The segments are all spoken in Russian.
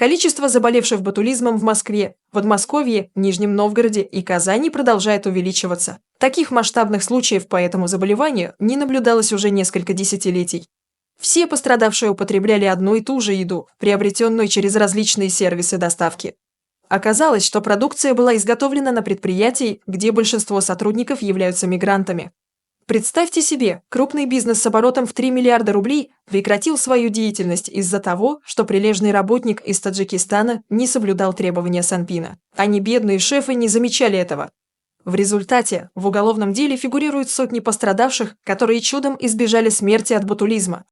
Количество заболевших ботулизмом в Москве, Подмосковье, Нижнем Новгороде и Казани продолжает увеличиваться. Таких масштабных случаев по этому заболеванию не наблюдалось уже несколько десятилетий. Все пострадавшие употребляли одну и ту же еду, приобретенную через различные сервисы доставки. Оказалось, что продукция была изготовлена на предприятии, где большинство сотрудников являются мигрантами. Представьте себе, крупный бизнес с оборотом в 3 миллиарда рублей прекратил свою деятельность из-за того, что прилежный работник из Таджикистана не соблюдал требования Санпина. Они, бедные шефы, не замечали этого. В результате в уголовном деле фигурируют сотни пострадавших, которые чудом избежали смерти от ботулизма.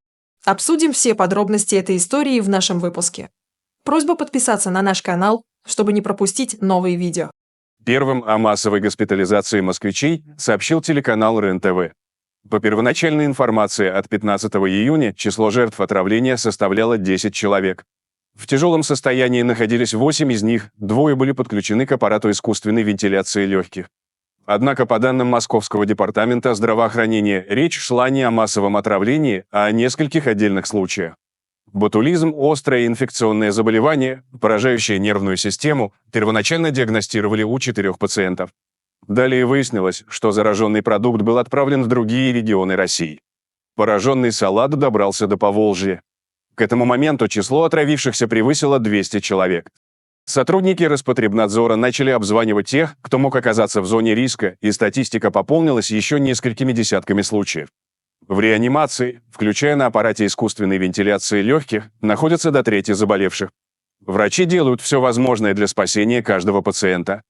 Обсудим все подробности этой истории в нашем выпуске. Просьба подписаться на наш канал, чтобы не пропустить новые видео. Первым о массовой госпитализации москвичей сообщил телеканал РЕН-ТВ. По первоначальной информации, от 15 июня число жертв отравления составляло 10 человек. В тяжелом состоянии находились 8 из них, 2 были подключены к аппарату искусственной вентиляции легких. Однако, по данным Московского департамента здравоохранения, речь шла не о массовом отравлении, а о нескольких отдельных случаях. Ботулизм – острое инфекционное заболевание, поражающее нервную систему, первоначально диагностировали у 4 пациентов. Далее выяснилось, что зараженный продукт был отправлен в другие регионы России. Пораженный салат добрался до Поволжья. К этому моменту число отравившихся превысило 200 человек. Сотрудники Роспотребнадзора начали обзванивать тех, кто мог оказаться в зоне риска, и статистика пополнилась еще несколькими десятками случаев. В реанимации, включая на аппарате искусственной вентиляции легких, находятся до трети заболевших. Врачи делают все возможное для спасения каждого пациента.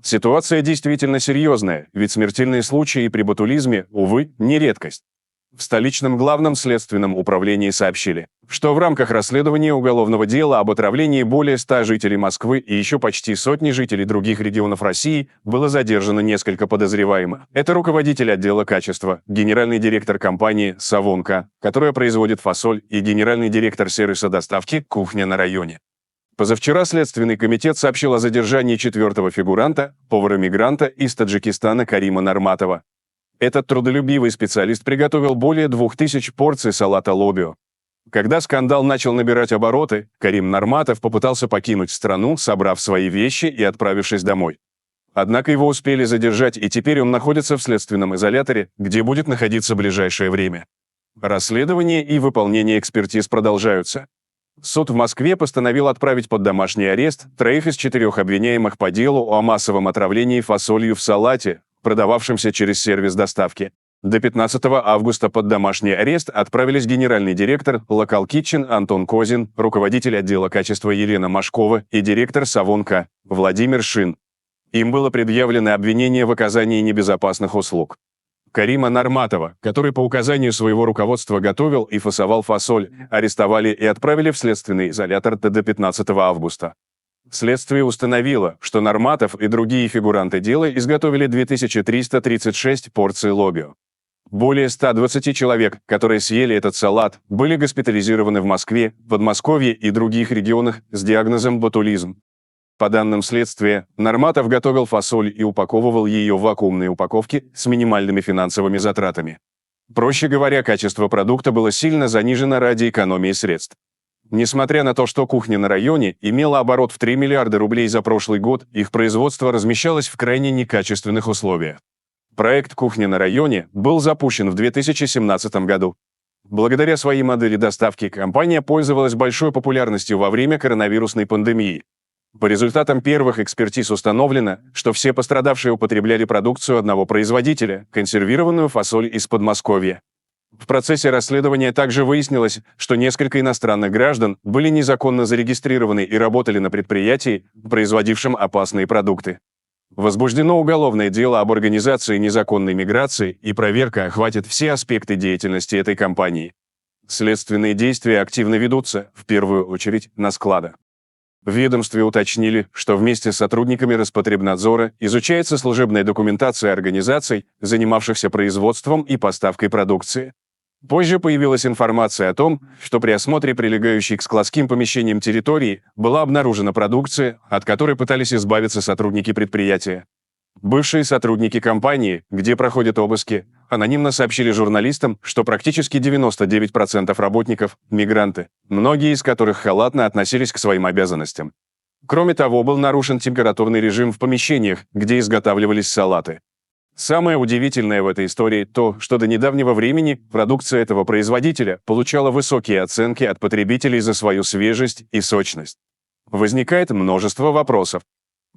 Ситуация действительно серьезная, ведь смертельные случаи при ботулизме, увы, не редкость. В столичном главном следственном управлении сообщили, что в рамках расследования уголовного дела об отравлении более 100 жителей Москвы и еще почти сотни жителей других регионов России было задержано несколько подозреваемых. Это руководитель отдела качества, генеральный директор компании «Савонка», которая производит фасоль, и генеральный директор сервиса доставки «Кухня на районе». Позавчера Следственный комитет сообщил о задержании 4-го фигуранта, повара-мигранта из Таджикистана Карима Нарматова. Этот трудолюбивый специалист приготовил более 2000 порций салата лобио. Когда скандал начал набирать обороты, Карим Нарматов попытался покинуть страну, собрав свои вещи и отправившись домой. Однако его успели задержать, и теперь он находится в следственном изоляторе, где будет находиться в ближайшее время. Расследование и выполнение экспертиз продолжаются. Суд в Москве постановил отправить под домашний арест 3 из 4 обвиняемых по делу о массовом отравлении фасолью в салате, продававшимся через сервис доставки. До 15 августа под домашний арест отправились генеральный директор Local Kitchen Антон Козин, руководитель отдела качества Елена Машкова и директор Савонка Владимир Шин. Им было предъявлено обвинение в оказании небезопасных услуг. Карима Нарматова, который по указанию своего руководства готовил и фасовал фасоль, арестовали и отправили в следственный изолятор до 15 августа. Следствие установило, что Нарматов и другие фигуранты дела изготовили 2336 порций лобио. Более 120 человек, которые съели этот салат, были госпитализированы в Москве, Подмосковье и других регионах с диагнозом ботулизм. По данным следствия, Нарматов готовил фасоль и упаковывал ее в вакуумные упаковки с минимальными финансовыми затратами. Проще говоря, качество продукта было сильно занижено ради экономии средств. Несмотря на то, что «Кухня на районе» имела оборот в 3 миллиарда рублей за прошлый год, их производство размещалось в крайне некачественных условиях. Проект «Кухня на районе» был запущен в 2017 году. Благодаря своей модели доставки компания пользовалась большой популярностью во время коронавирусной пандемии. По результатам первых экспертиз установлено, что все пострадавшие употребляли продукцию одного производителя, консервированную фасоль из Подмосковья. В процессе расследования также выяснилось, что несколько иностранных граждан были незаконно зарегистрированы и работали на предприятии, производившем опасные продукты. Возбуждено уголовное дело об организации незаконной миграции, и проверка охватит все аспекты деятельности этой компании. Следственные действия активно ведутся, в первую очередь, на складах. В ведомстве уточнили, что вместе с сотрудниками Роспотребнадзора изучается служебная документация организаций, занимавшихся производством и поставкой продукции. Позже появилась информация о том, что при осмотре прилегающей к складским помещениям территории была обнаружена продукция, от которой пытались избавиться сотрудники предприятия. Бывшие сотрудники компании, где проходят обыски, анонимно сообщили журналистам, что практически 99% работников – мигранты, многие из которых халатно относились к своим обязанностям. Кроме того, был нарушен температурный режим в помещениях, где изготавливались салаты. Самое удивительное в этой истории то, что до недавнего времени продукция этого производителя получала высокие оценки от потребителей за свою свежесть и сочность. Возникает множество вопросов.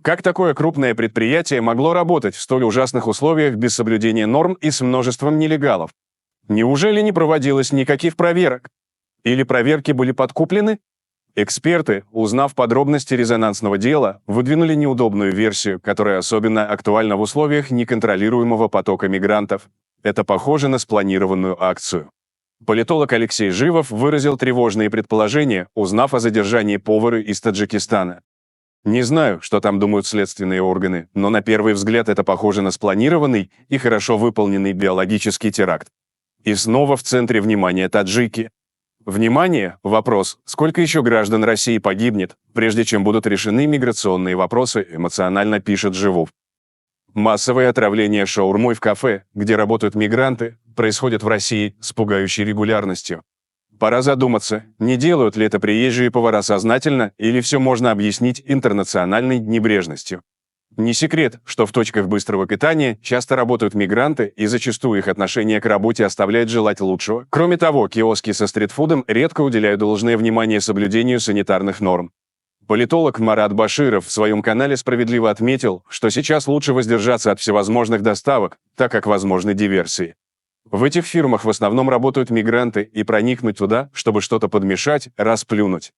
Как такое крупное предприятие могло работать в столь ужасных условиях без соблюдения норм и с множеством нелегалов? Неужели не проводилось никаких проверок? Или проверки были подкуплены? Эксперты, узнав подробности резонансного дела, выдвинули неудобную версию, которая особенно актуальна в условиях неконтролируемого потока мигрантов. Это похоже на спланированную акцию. Политолог Алексей Живов выразил тревожные предположения, узнав о задержании повара из Таджикистана. Не знаю, что там думают следственные органы, но на первый взгляд это похоже на спланированный и хорошо выполненный биологический теракт. И снова в центре внимания таджики. Внимание! Вопрос, сколько еще граждан России погибнет, прежде чем будут решены миграционные вопросы, эмоционально пишет Живов. Массовое отравление шаурмой в кафе, где работают мигранты, происходит в России с пугающей регулярностью. Пора задуматься, не делают ли это приезжие повара сознательно, или все можно объяснить интернациональной небрежностью. Не секрет, что в точках быстрого питания часто работают мигранты, и зачастую их отношение к работе оставляет желать лучшего. Кроме того, киоски со стритфудом редко уделяют должное внимание соблюдению санитарных норм. Политолог Марат Баширов в своем канале справедливо отметил, что сейчас лучше воздержаться от всевозможных доставок, так как возможны диверсии. В этих фирмах в основном работают мигранты, и проникнуть туда, чтобы что-то подмешать, расплюнуть.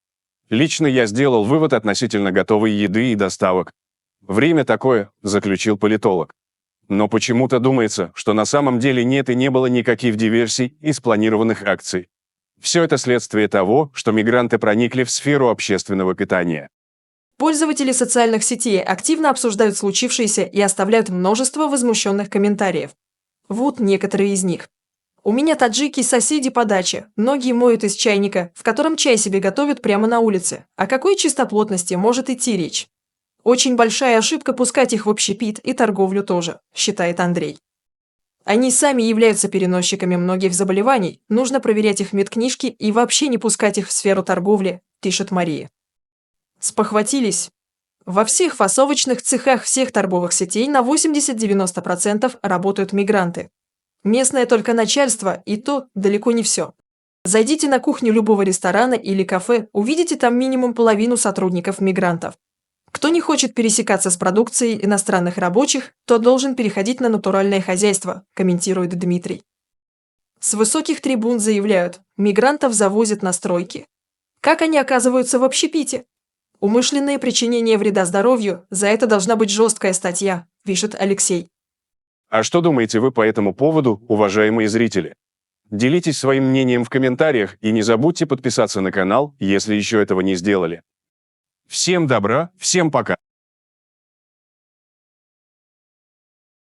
Лично я сделал вывод относительно готовой еды и доставок. Время такое, заключил политолог. Но почему-то думается, что на самом деле нет и не было никаких диверсий и спланированных акций. Все это следствие того, что мигранты проникли в сферу общественного питания. Пользователи социальных сетей активно обсуждают случившееся и оставляют множество возмущенных комментариев. Вот некоторые из них. У меня таджики-соседи по даче, многие моют из чайника, в котором чай себе готовят прямо на улице. О какой чистоплотности может идти речь? Очень большая ошибка пускать их в общепит и торговлю тоже, считает Андрей. Они сами являются переносчиками многих заболеваний, нужно проверять их медкнижки и вообще не пускать их в сферу торговли, пишет Мария. Спохватились. Во всех фасовочных цехах всех торговых сетей на 80-90% работают мигранты. Местное только начальство, и то далеко не все. Зайдите на кухню любого ресторана или кафе, увидите там минимум половину сотрудников-мигрантов. Кто не хочет пересекаться с продукцией иностранных рабочих, тот должен переходить на натуральное хозяйство, комментирует Дмитрий. С высоких трибун заявляют, мигрантов завозят на стройки. Как они оказываются в общепите? Умышленное причинение вреда здоровью, за это должна быть жесткая статья, пишет Алексей. А что думаете вы по этому поводу, уважаемые зрители? Делитесь своим мнением в комментариях и не забудьте подписаться на канал, если еще этого не сделали. Всем добра, всем пока!